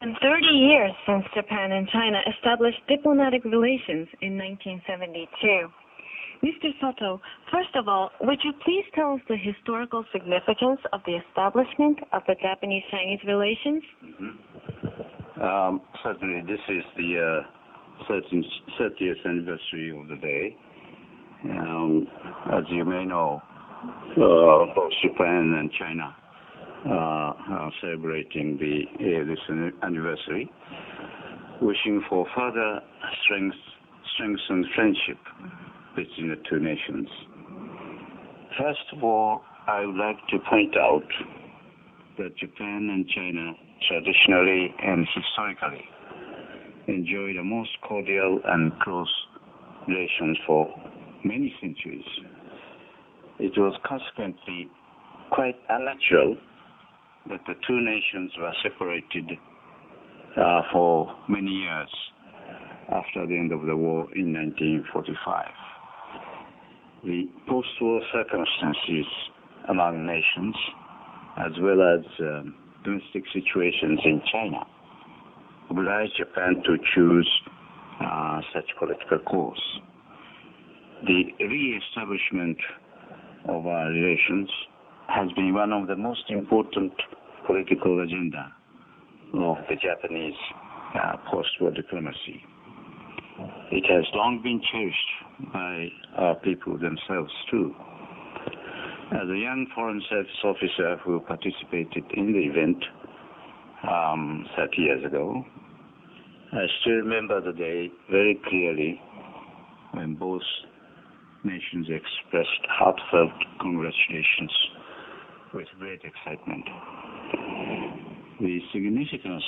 been 30 years since Japan and China established diplomatic relations in 1972. Mr. Soto, first of all, would you please tell us the historical significance of the establishment of the Japanese-Chinese relations? Certainly, this is the 30th anniversary of the day. As you may know, both Japan and China are celebrating this anniversary, wishing for further strengthened friendship between the two nations. First of all, I would like to point out that Japan and China traditionally and historically enjoyed the most cordial and close relations for many centuries. It was consequently quite unnatural that the two nations were separated for many years after the end of the war in 1945. The post-war circumstances among nations, as well as domestic situations in China, obliged Japan to choose such political course. The re-establishment of our relations has been one of the most important political agenda of the Japanese post-war diplomacy. It has long been cherished by our people themselves too. As a young Foreign Service officer who participated in the event 30 years ago, I still remember the day very clearly when both nations expressed heartfelt congratulations with great excitement. The significance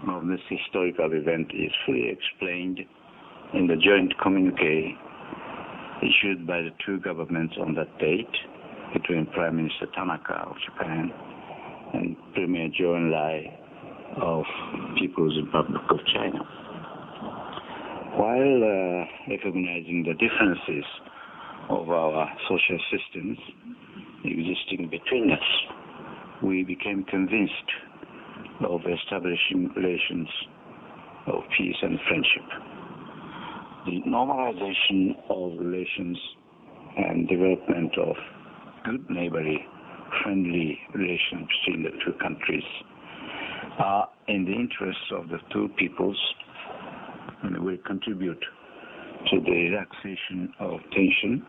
of this historical event is fully explained in the joint communique issued by the two governments on that date between Prime Minister Tanaka of Japan and Premier Zhou Enlai of People's Republic of China. While recognizing the differences of our social systems existing between us, we became convinced of establishing relations of peace and friendship. The normalization of relations and development of good neighborly, friendly relations between the two countries are in the interests of the two peoples and will contribute to the relaxation of tension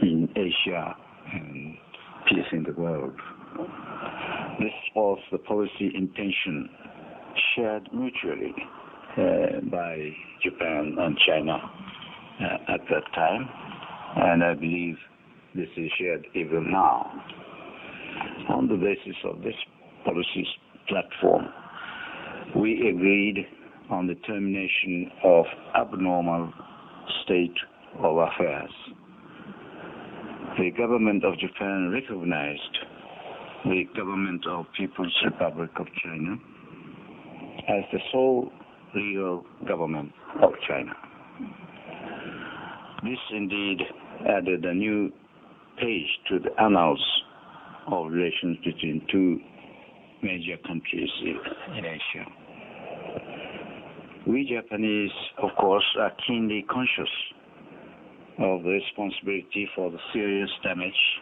in Asia and peace in the world. This was the policy intention shared mutually by Japan and China at that time, and I believe this is shared even now. On the basis of this policy platform, we agreed on the termination of abnormal state of affairs. The government of Japan recognized the government of People's Republic of China as the sole legal government of China. This indeed added a new page to the annals of relations between two major countries in Asia. We Japanese, of course, are keenly conscious of the responsibility for the serious damage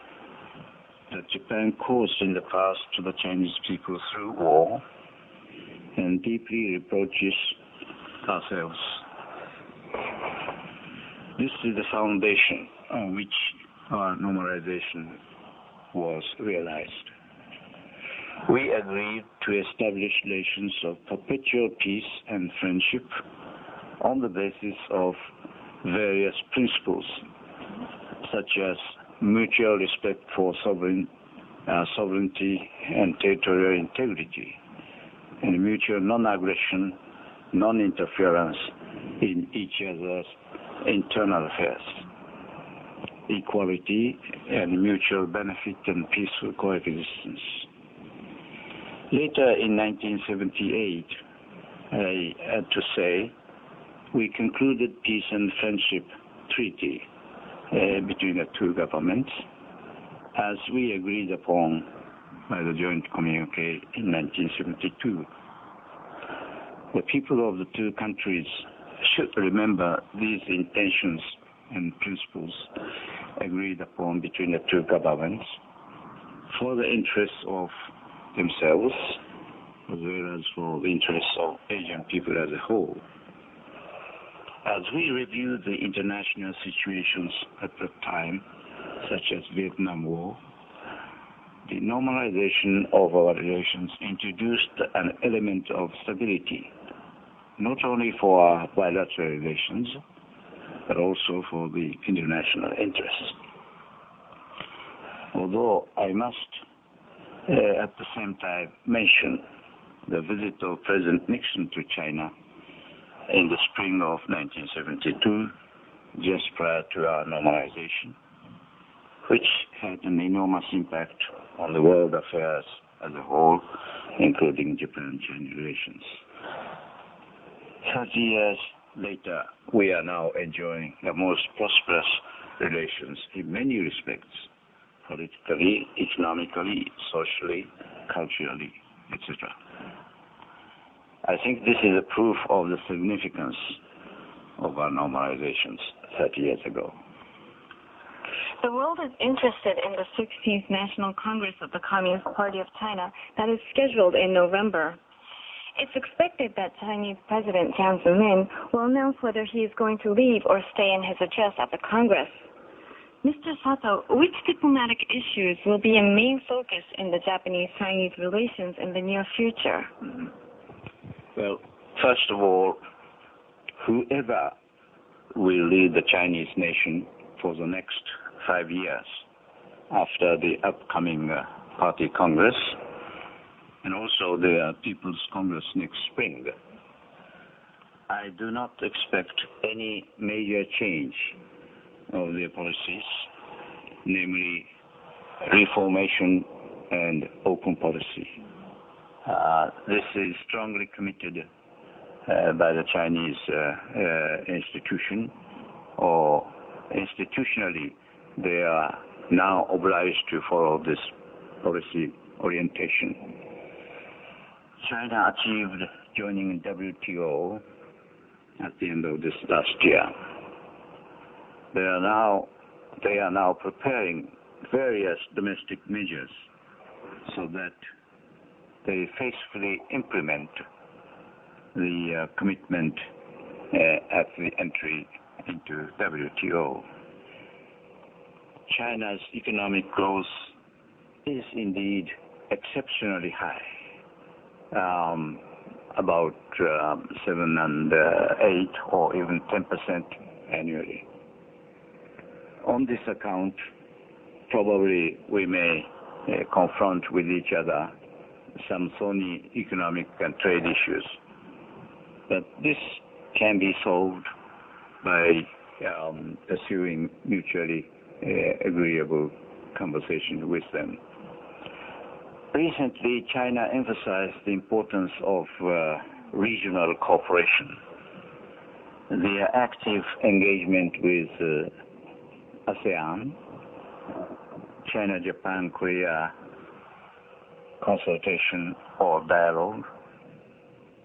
that Japan caused in the past to the Chinese people through war, and deeply reproaches ourselves. This is the foundation on which our normalization was realized. We agreed to establish relations of perpetual peace and friendship on the basis of various principles, such as mutual respect for sovereignty and territorial integrity, and mutual non-aggression, non-interference in each other's internal affairs, equality and mutual benefit and peaceful coexistence. Later in 1978, I had to say, we concluded peace and friendship treaty between the two governments, as we agreed upon by the joint communique in 1972. The people of the two countries should remember these intentions and principles agreed upon between the two governments for the interests of themselves as well as for the interests of Asian people as a whole. As we review the international situations at the time, such as Vietnam War, the normalization of our relations introduced an element of stability, not only for our bilateral relations, but also for the international interests. Although I must at the same time mention the visit of President Nixon to China in the spring of 1972, just prior to our normalization, which had an enormous impact on the world affairs as a whole, including Japan-China relations. 30 years later, we are now enjoying the most prosperous relations in many respects, politically, economically, socially, culturally, etc. I think this is a proof of the significance of our normalizations 30 years ago. The world is interested in the 16th National Congress of the Communist Party of China that is scheduled in November. It's expected that Chinese President Jiang Zemin will announce whether he is going to leave or stay in his address at the Congress. Mr. Sato, which diplomatic issues will be a main focus in the Japanese-Chinese relations in the near future? Well, first of all, whoever will lead the Chinese nation for the next 5 years after the upcoming Party Congress and also the People's Congress next spring, I do not expect any major change of their policies, namely reformation and open policy. This is strongly committed by the Chinese institution, or institutionally they are now obliged to follow this policy orientation. China achieved joining WTO at the end of this last year. They are now preparing various domestic measures so that they faithfully implement the commitment at the entry into WTO. China's economic growth is indeed exceptionally high, about 7 and 8 or even 10% annually. On this account, probably we may confront with each other some thorny economic and trade issues. But this can be solved by pursuing mutually agreeable conversation with them. Recently, China emphasized the importance of regional cooperation. Their active engagement with ASEAN, China, Japan, Korea consultation or dialogue,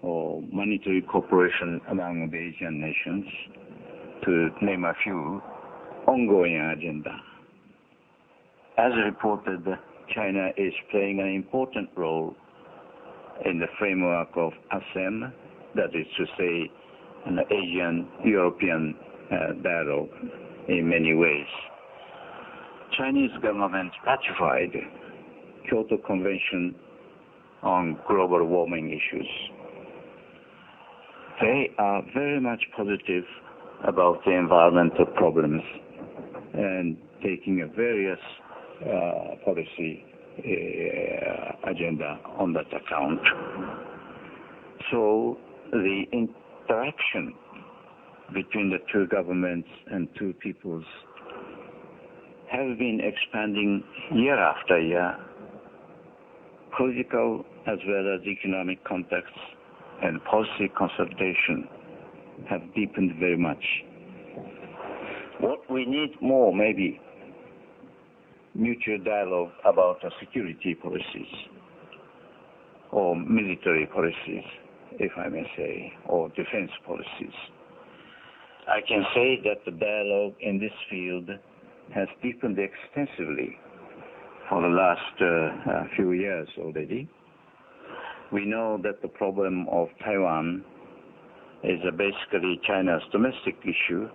or monetary cooperation among the Asian nations, to name a few, ongoing agenda. As reported, China is playing an important role in the framework of ASEM, that is to say, an Asian-European dialogue in many ways. Chinese government ratified Kyoto Convention on global warming issues. They are very much positive about the environmental problems and taking a various policy agenda on that account. So the interaction between the two governments and two peoples have been expanding year after year. Political as well as economic contacts and policy consultation have deepened very much. What we need more may be mutual dialogue about security policies or military policies if I may say, or defense policies. I can say that the dialogue in this field has deepened extensively for the last few years already. We know that the problem of Taiwan is basically China's domestic issue,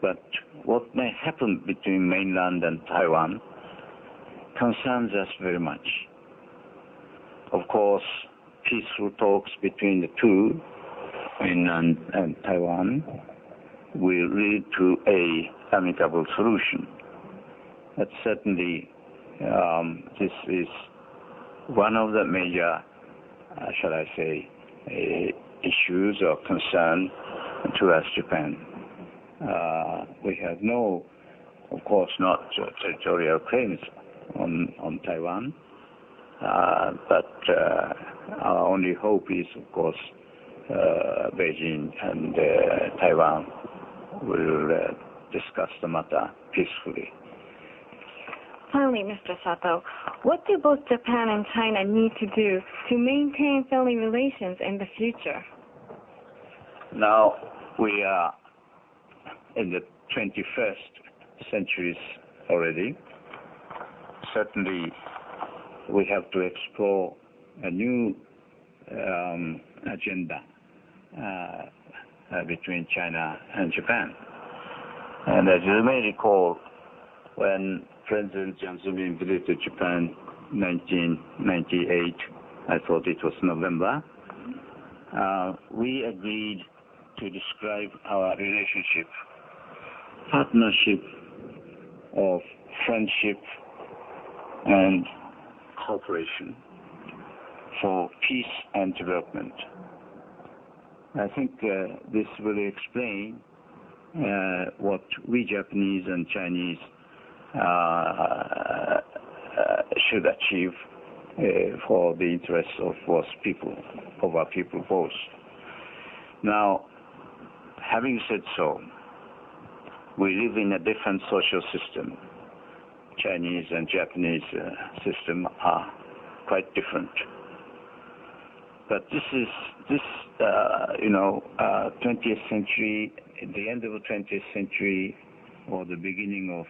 but what may happen between mainland and Taiwan concerns us very much. Of course, peaceful talks between the two, mainland and Taiwan, will lead to an amicable solution. But certainly, this is one of the major, shall I say, issues or concern to us, Japan. We have no, of course, not territorial claims on Taiwan, but our only hope is, of course, Beijing and Taiwan will discuss the matter peacefully. Finally, Mr. Sato, what do both Japan and China need to do to maintain friendly relations in the future? Now, we are in the 21st century already. Certainly, we have to explore a new agenda between China and Japan. And as you may recall, when President Jiang Zemin visited Japan in 1998, I thought it was November, we agreed to describe our relationship, partnership of friendship and cooperation for peace and development. I think this will explain what we Japanese and Chinese should achieve for the interests of both people, of our people both. Now, having said so, we live in a different social system. Chinese and Japanese system are quite different. But this 20th century, the end of the 20th century, or the beginning of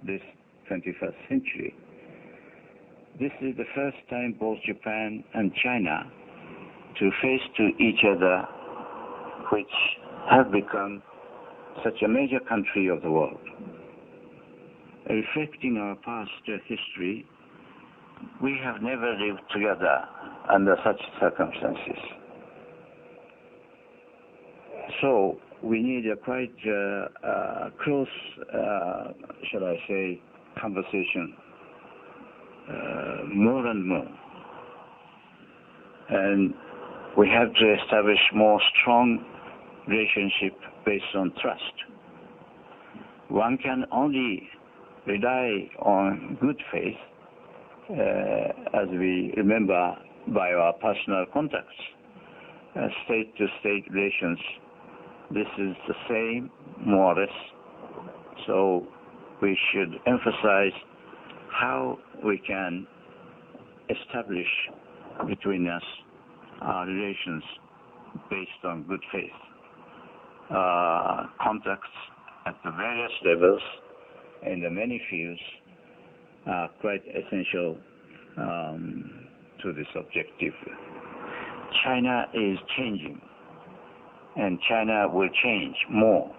this 21st century, this is the first time both Japan and China to face to each other, which have become such a major country of the world. Reflecting our past history, we have never lived together under such circumstances. So we need a quite close, shall I say, conversation, more and more. And we have to establish more strong relationship based on trust. One can only rely on good faith, as we remember by our personal contacts, state-to-state relations. This is the same, more or less. So we should emphasize how we can establish between us our relations based on good faith. Contacts at the various levels in the many fields are quite essential to this objective. China is changing, and China will change more.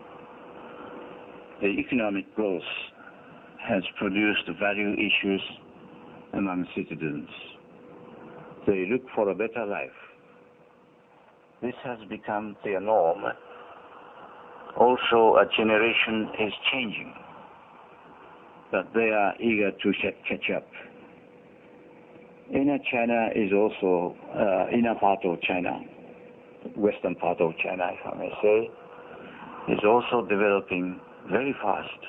The economic growth has produced value issues among citizens. They look for a better life. This has become their norm. Also, a generation is changing, but they are eager to catch up. Inner China is also, inner part of China, western part of China, if I may say, is also developing very fast.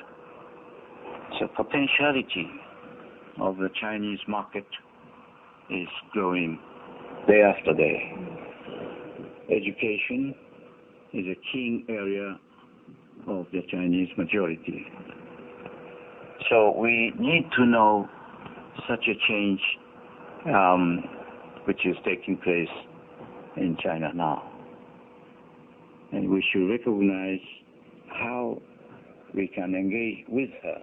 So potentiality of the Chinese market is growing day after day. Education is a key area of the Chinese majority. So we need to know such a change which is taking place in China now. And we should recognize how we can engage with her,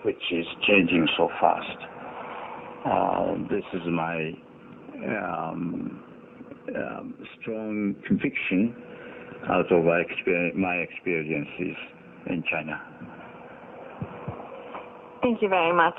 which is changing so fast. This is my strong conviction out of my experiences in China. Thank you very much.